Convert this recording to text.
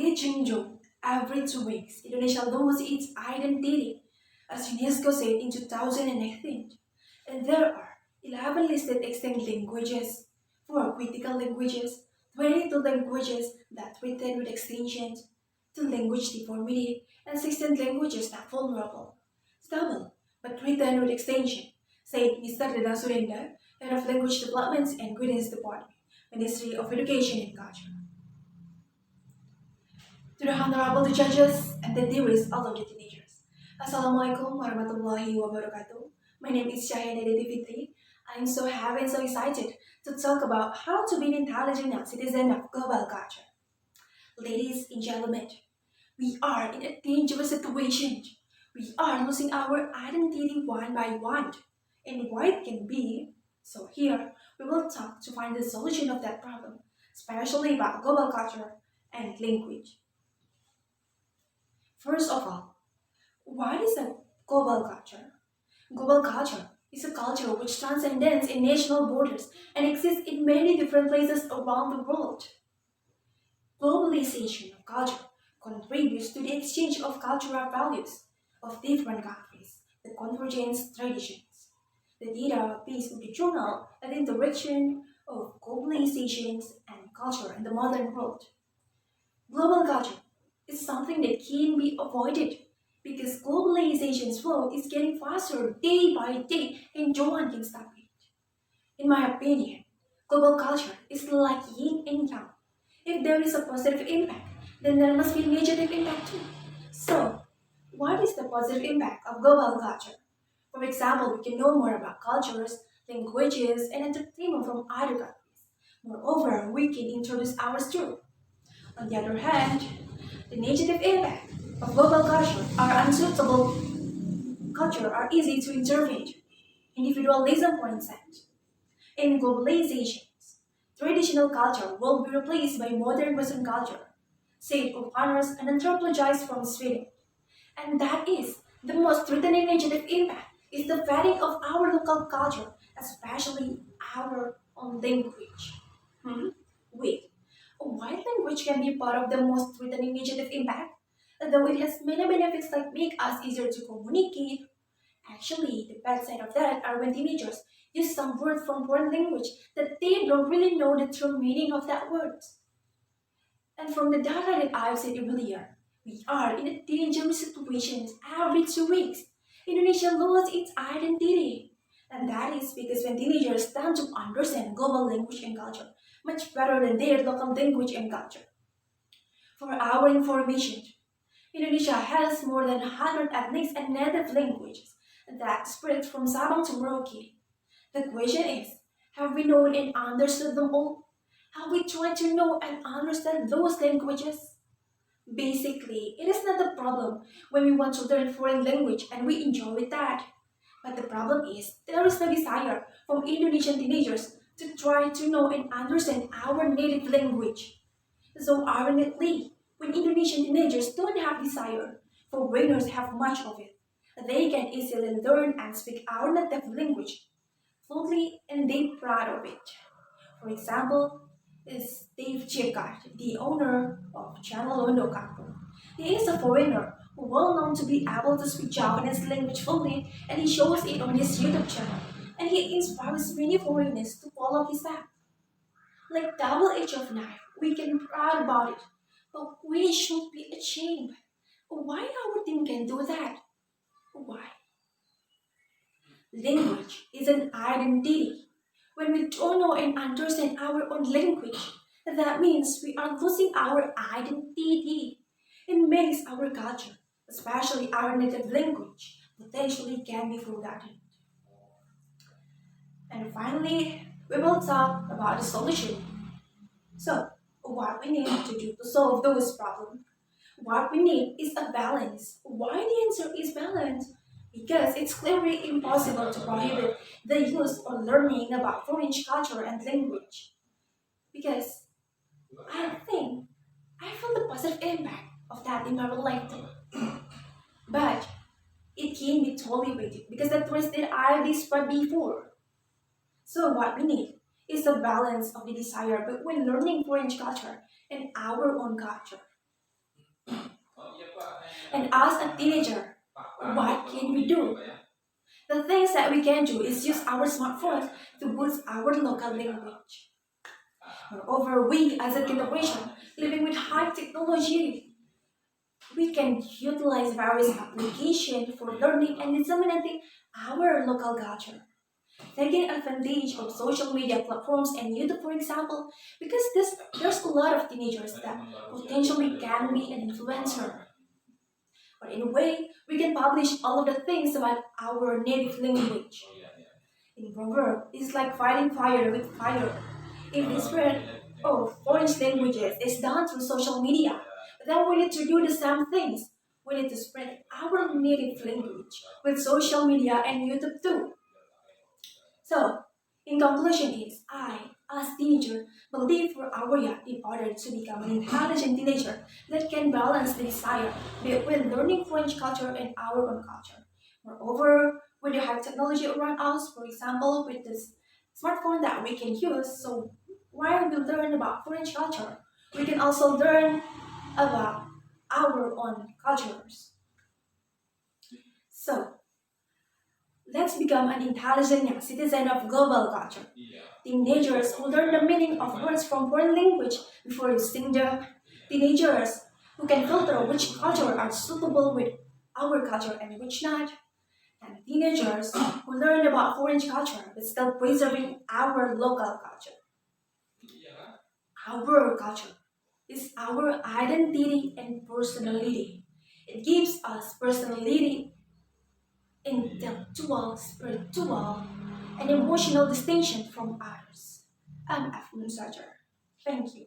Di Junjung, every 2 weeks, Indonesia loses its identity, as UNESCO said in 2018. And there are 11 listed extinct languages, 4 critical languages, 22 languages that threaten with extinction, 2 language deformity, and 16 languages not vulnerable, stable, but threatened with extinction, said Mr. Dana Surenda, Head of Language Development and Guidance Department, Ministry of Education and Culture. To the honorable judges and the dearest all of the teenagers. Assalamualaikum warahmatullahi wabarakatuh. My name is Cahyani Fitri. I'm so happy and so excited to talk about how to be an intelligent citizen of global culture. Ladies and gentlemen, we are in a dangerous situation. We are losing our identity one by one. And why it can be? So here, we will talk to find the solution of that problem, especially about global culture and language. First of all, what is a global culture? Global culture is a culture which transcends in national borders and exists in many different places around the world. Globalization of culture contributes to the exchange of cultural values of different countries, the convergence traditions. The data based on the journal and interaction of globalizations and culture in the modern world. Global culture is something that can be avoided because globalization's flow is getting faster day by day and no one can stop it. In my opinion, global culture is like yin and yang. If there is a positive impact, then there must be a negative impact too. So, what is the positive impact of global culture? For example, we can know more about cultures, languages, and entertainment from other countries. Moreover, we can introduce ours too. On the other hand, the negative impact of global culture are unsuitable culture are easy to intervene. Individualism, for instance. In globalizations, traditional culture will be replaced by modern Western culture, said Ulfanos, an anthropologist from Sweden. And that is the most threatening negative impact is the fading of our local culture, especially our own language. Wait, white language can be part of the most threatening negative impact, though it has many benefits like make us easier to communicate. Actually, the bad side of that are when teenagers use some word from foreign language that they don't really know the true meaning of that word. And from the data that I've said earlier, we are in a dangerous situation every 2 weeks. Indonesia loses its identity. And that is because when teenagers tend to understand global language and culture much better than their local language and culture. For our information, Indonesia has more than 100 ethnic and native languages that spread from Sabang to Merauke. The question is, have we known and understood them all? Have we tried to know and understand those languages? Basically, it is not a problem when we want to learn foreign language and we enjoy that. But the problem is there is no desire from Indonesian teenagers to try to know and understand our native language. So ironically, when Indonesian teenagers don't have desire, foreigners have much of it. They can easily learn and speak our native language fluently and they're proud of it. For example, is Dave Chipcart, the owner of Channel Londo Kampung. He is a foreigner who well known to be able to speak Japanese language fluently and he shows it on his YouTube channel. And he inspires many foreigners to follow his path. Like double edge of knife, we can be proud about it, but we should be ashamed. Why our team can do that? Why? Language is an identity. When we don't know and understand our own language, that means we are losing our identity. It makes our culture, especially our native language, potentially can be forgotten. And finally, we will talk about the solution. So, what we need to do to solve those problems? What we need is a balance. Why the answer is balance? Because it's clearly impossible to prohibit the use or learning about foreign culture and language. Because I think I feel the positive impact of that in my life. But it can be tolerated because the threats that I described before. So what we need is a balance of the desire between learning foreign culture and our own culture. And as a teenager, what can we do? The things that we can do is use our smartphones to boost our local language. Moreover, we as a generation living with high technology, we can utilize various applications for learning and disseminating our local culture. Taking advantage of social media platforms and YouTube, for example, because there's a lot of teenagers that potentially can be an influencer. But in a way, we can publish all of the things about our native language. In proverb, it's like fighting fire with fire. If the spread of foreign languages is done through social media, then we need to do the same things. We need to spread our native language with social media and YouTube too. So, in conclusion is, I, as teenager, believe for our youth in order to become an intelligent teenager that can balance the desire between learning French culture and our own culture. Moreover, with the high technology around us, for example, with this smartphone that we can use, so while we learn about French culture, we can also learn about our own cultures. So, let's become an intelligent young citizen of global culture. Teenagers who learn the meaning of words from foreign language before using them. Teenagers who can filter which culture are suitable with our culture and which not. And teenagers who learn about foreign culture but still preserving our local culture. Our culture is our identity and personality. It gives us personality, intellectual, spiritual, and emotional distinction from others. I'm Afun Sajar. Thank you.